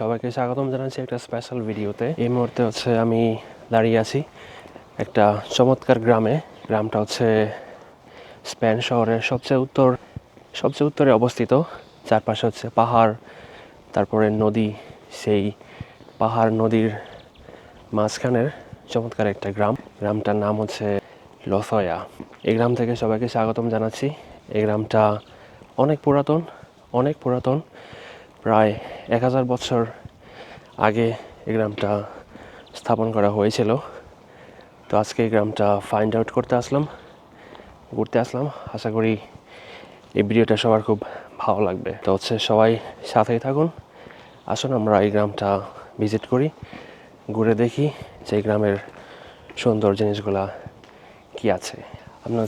সবাইকে স্বাগতম জানাচ্ছি একটা স্পেশাল ভিডিওতে। এই মুহূর্তে আমি দাঁড়িয়ে আছি একটা চমৎকার গ্রামে। গ্রামটা স্পেন শহরের সবচেয়ে উত্তরে অবস্থিত। চারপাশে পাহাড়, তারপরে নদী। সেই পাহাড় নদীর মাঝখানের চমৎকার একটা গ্রামটার নাম লথয়া। এই গ্রাম থেকে সবাইকে স্বাগতম জানাচ্ছি। এই গ্রামটা অনেক পুরাতন। প্রায় 1000 বছর আগে এই গ্রামটা স্থাপন করা হয়েছিল। তো আজকে এই গ্রামটা ফাইন্ড আউট ঘুরতে আসলাম। আশা করি এই ভিডিওটা সবার খুব ভালো লাগবে। তো সবাই সাথেই থাকুন। আসুন আমরা এই গ্রামটা ভিজিট করি, ঘুরে দেখি যে এই গ্রামের সুন্দর জিনিসগুলা কি আছে। আপনি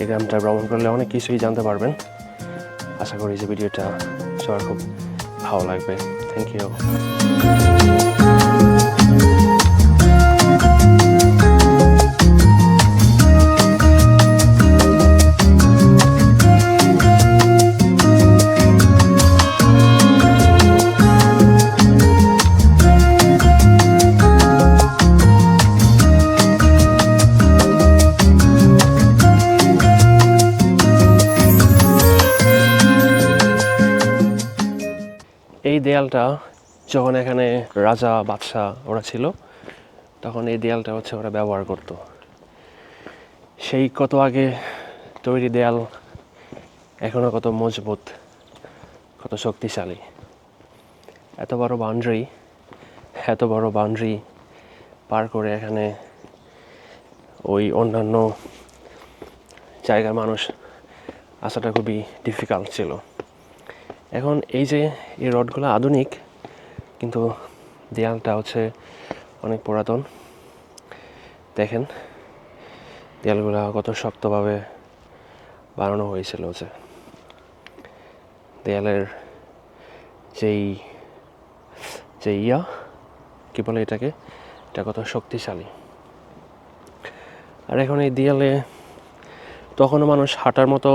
এই গ্রামটা ভ্রমণ করলে অনেক কিছুই জানতে পারবেন। আশা করি যে ভিডিওটা সবার খুব ভালো লাগবে। Thank you. এই দেয়ালটা যখন এখানে রাজা বাদশাহ ওরা ছিল, তখন এই দেয়ালটা ওরা ব্যবহার করত। সেই কত আগে তৈরি দেয়াল এখনো কত মজবুত, কত শক্তিশালী। এত বড় বাউন্ডারি পার করে এখানে ওই অন্যান্য জায়গার মানুষ আসাটা খুবই ডিফিকাল্ট ছিল। এখন এই রডগুলো আধুনিক, কিন্তু দেয়ালটা অনেক পুরাতন। দেখেন দেয়ালগুলো কত শক্তভাবে বানানো হয়েছিল। দেয়ালের কি বলে এটা কত শক্তিশালী। আর এখন এই দেয়ালে তখনও মানুষ হাঁটার মতো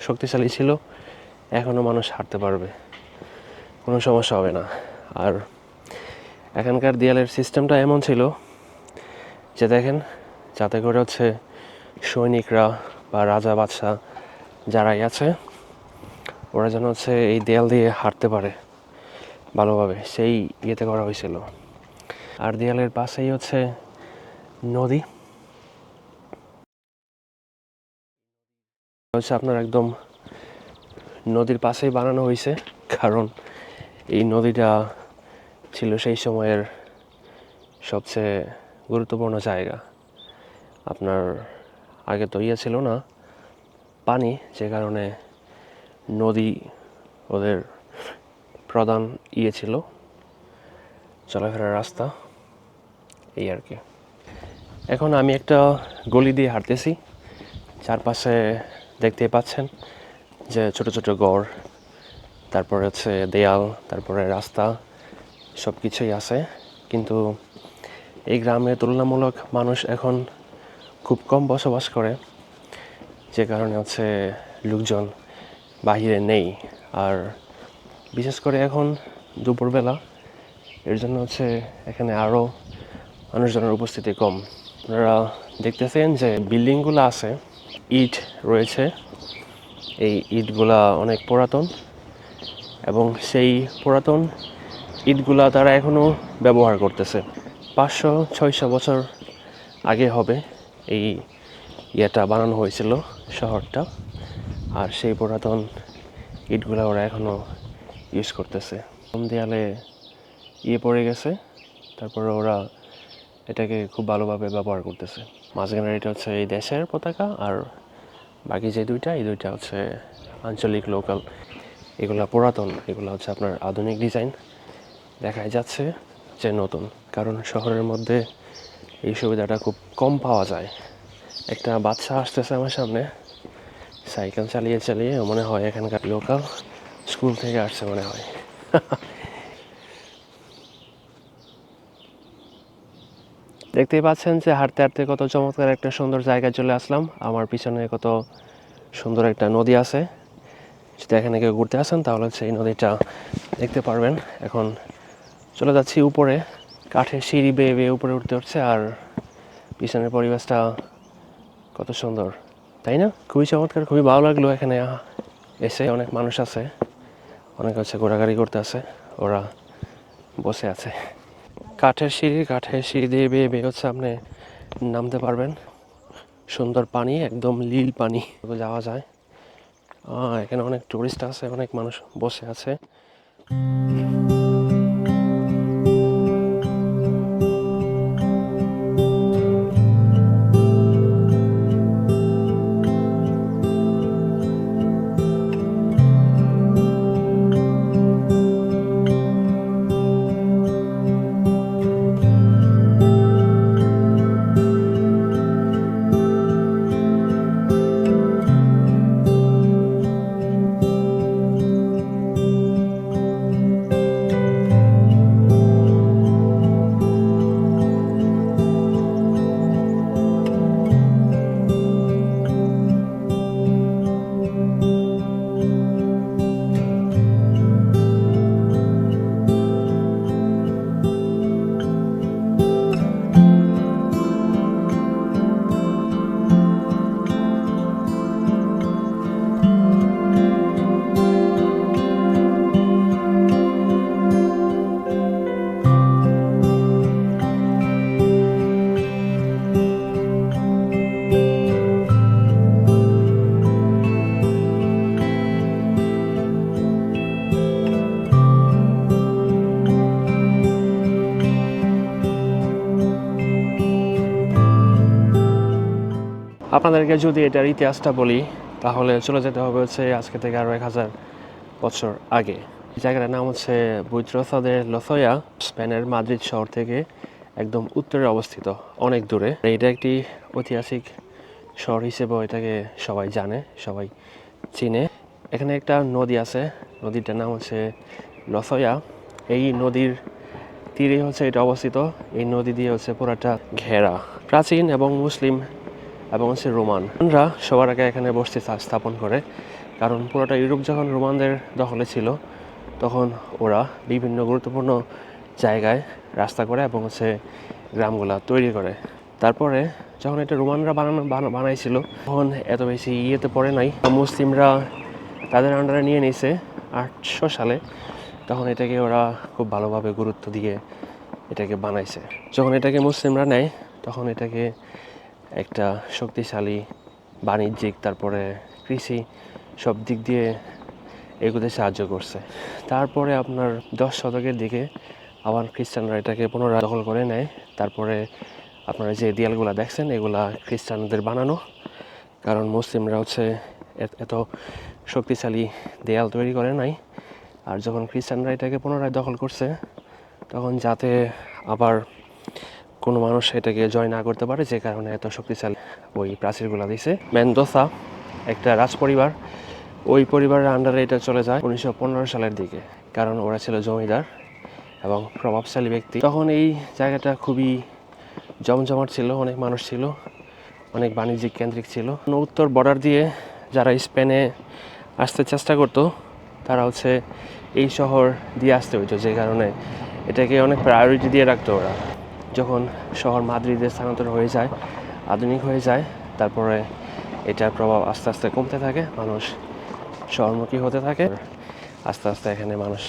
শক্তিশালী ছিল, এখনও মানুষ হাঁটতে পারবে, কোনো সমস্যা হবে না। আর এখানকার দেয়ালের সিস্টেমটা এমন ছিল যে দেখেন, যাতে করে সৈনিকরা বা রাজা বাদশাহ যারাই আছে ওরা যেন এই দেয়াল দিয়ে হাঁটতে পারে ভালোভাবে, সেই ইয়েতে করা হয়েছিল। আর দেয়ালের পাশেই নদী। আপনার একদম নদীর পাশেই বানানো হয়েছে, কারণ এই নদীটা ছিল সেই সময়ের সবচেয়ে গুরুত্বপূর্ণ জায়গা। আপনার আগে তো ছিল না পানি, যে কারণে নদী ওদের প্রধান ছিল চলাফেরার রাস্তা, এই আর কি। এখন আমি একটা গলি দিয়ে হাঁটতেছি। চারপাশে দেখতেই পাচ্ছেন যে ছোট ছোট ঘর, তারপরে দেয়াল, তারপরে রাস্তা, সব কিছুই আছে। কিন্তু এই গ্রামে তুলনামূলক মানুষ এখন খুব কম বসবাস করে, যে কারণে লোকজন বাহিরে নেই। আর বিশেষ করে এখন দুপুরবেলা, এর জন্য এখানে আরও মানুষজনের উপস্থিতি কম। আপনারা দেখতেছেন যে বিল্ডিংগুলো আছে, ইট রয়েছে। এই ইটগুলা অনেক পুরাতন, এবং সেই পুরাতন ইটগুলা তারা এখনও ব্যবহার করতেছে। 500-600 বছর আগে হবে এই ইয়েটা বানানো হয়েছিল, শহরটা। আর সেই পুরাতন ইটগুলা ওরা এখনও ইউজ করতেছে। দেয়ালে পড়ে গেছে, তারপরে ওরা এটাকে খুব ভালোভাবে ব্যবহার করতেছে। মাঝখানের এটা এই দেশের পতাকা, আর বাকি এই দুইটা আঞ্চলিক, লোকাল। এগুলা পুরাতন, এগুলো আপনার আধুনিক ডিজাইন দেখাই যাচ্ছে যে নতুন, কারণ শহরের মধ্যে এই সুবিধাটা খুব কম পাওয়া যায়। একটা বাচ্চা আসতেছে আমার সামনে সাইকেল চালিয়ে, মনে হয় এখানকার লোকাল, স্কুল থেকে আসছে মনে হয়। দেখতেই পাচ্ছেন যে হাঁটতে হাঁটতে কত চমৎকার একটা সুন্দর জায়গায় চলে আসলাম। আমার পিছনে কত সুন্দর একটা নদী আছে। যদি এখানে কেউ ঘুরতে আসেন তাহলে এই নদীটা দেখতে পারবেন। এখন চলে যাচ্ছি উপরে, কাঠের সিঁড়ি বেয়ে বেয়ে উপরে উঠতে হচ্ছে, আর পিছনের পরিবেশটা কত সুন্দর, তাই না? খুবই চমৎকার, খুবই ভালো লাগলো এখানে এসে। অনেক মানুষ আছে, অনেক হচ্ছে ঘোরাঘুরি করতে আছে, ওরা বসে আছে। কাঠের সিঁড়ি দিয়ে বেয়ে বেয়ে হচ্ছে আপনি নামতে পারবেন। সুন্দর পানি, একদম নীল পানি, যাওয়া যায়। এখানে অনেক টুরিস্ট আছে, অনেক মানুষ বসে আছে। আপনাদেরকে যদি এটার ইতিহাসটা বলি, তাহলে চলে যেতে হবে হচ্ছে আজকে থেকে আরও 1000 বছর আগে। জায়গাটার নাম হচ্ছে বুইত্রোসা দে লসয়া, স্পেনের মাদ্রিদ শহর থেকে একদম উত্তরে অবস্থিত, অনেক দূরে। এটা একটি ঐতিহাসিক শহর হিসেবেও এটাকে সবাই জানে, সবাই চিনে। এখানে একটা নদী আছে, নদীটার নাম হচ্ছে লসয়া। এই নদীর তীরে হচ্ছে এটা অবস্থিত। এই নদী দিয়ে হচ্ছে পুরাটা ঘেরা। প্রাচীন এবং মুসলিম এবং হচ্ছে রোমানরা সবার আগে এখানে বসতি স্থাপন করে, কারণ পুরোটা ইউরোপ যখন রোমানদের দখলে ছিল, তখন ওরা বিভিন্ন গুরুত্বপূর্ণ জায়গায় রাস্তা করে এবং হচ্ছে গ্রামগুলা তৈরি করে। তারপরে যখন এটা রোমানরা বানাইছিল, তখন এত বেশি ইয়েতে পড়ে নাই, মুসলিমরা তাদের আন্ডারে নিয়ে নিয়েছে 800 সালে। তখন এটাকে ওরা খুব ভালোভাবে গুরুত্ব দিয়ে এটাকে বানাইছে। যখন এটাকে মুসলিমরা নেয়, তখন এটাকে একটা শক্তিশালী বাণিজ্যিক, তারপরে কৃষি, সব দিক দিয়ে এগুলোতে সাহায্য করছে। তারপরে আপনার 10 শতকের দিকে আবার খ্রিস্টানরা এটাকে পুনরায় দখল করে নেয়। তারপরে আপনারা যে দেয়ালগুলো দেখছেন, এগুলা খ্রিস্টানদের বানানো, কারণ মুসলিমরা হচ্ছে এত শক্তিশালী দেয়াল তৈরি করে নাই। আর যখন খ্রিস্টানরা এটাকে পুনরায় দখল করছে, তখন যাতে আবার কোনো মানুষ এটাকে জয় না করতে পারে, যে কারণে এত শক্তিশালী ওই প্রাচীরগুলো দিছে। মেন্দোসা একটা রাজপরিবার, ওই পরিবারের আন্ডারে এটা চলে যায় 1915 সালের দিকে, কারণ ওরা ছিল জমিদার এবং প্রভাবশালী ব্যক্তি। তখন এই জায়গাটা খুবই জমজমাট ছিল, অনেক মানুষ ছিল, অনেক বাণিজ্যিক কেন্দ্রিক ছিল। উত্তর বর্ডার দিয়ে যারা স্পেনে আসতে চেষ্টা করতো, তারা হচ্ছে এই শহর দিয়ে আসতে হইতো, যে কারণে এটাকে অনেক প্রায়োরিটি দিয়ে রাখতো ওরা। যখন শহর মাদ্রিদে স্থানান্তর হয়ে যায়, আধুনিক হয়ে যায়, তারপরে এটার প্রভাব আস্তে আস্তে কমতে থাকে, মানুষ শহরমুখী হতে থাকে, আস্তে আস্তে এখানে মানুষ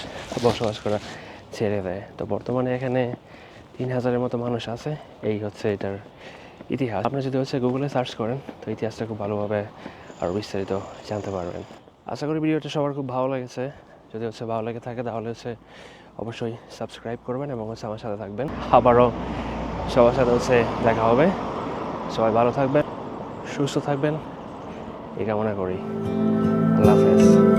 বসবাস করা ছেড়ে দেয়। তো বর্তমানে এখানে 3000-এর মতো মানুষ আছে। এই হচ্ছে এটার ইতিহাস। আপনি যদি হচ্ছে গুগলে সার্চ করেন, তো ইতিহাসটা খুব ভালোভাবে আরও বিস্তারিত জানতে পারবেন। আশা করি ভিডিওটা সবার খুব ভালো লেগেছে। যদি হচ্ছে ভালো লেগে থাকে, তাহলে হচ্ছে অবশ্যই সাবস্ক্রাইব করবেন এবং হচ্ছে আমার সাথে থাকবেন। আবারও সবার সাথে হচ্ছে দেখা হবে। সবাই ভালো থাকবেন, সুস্থ থাকবেন, এই কামনা করি। আল্লাহ হাফেজ।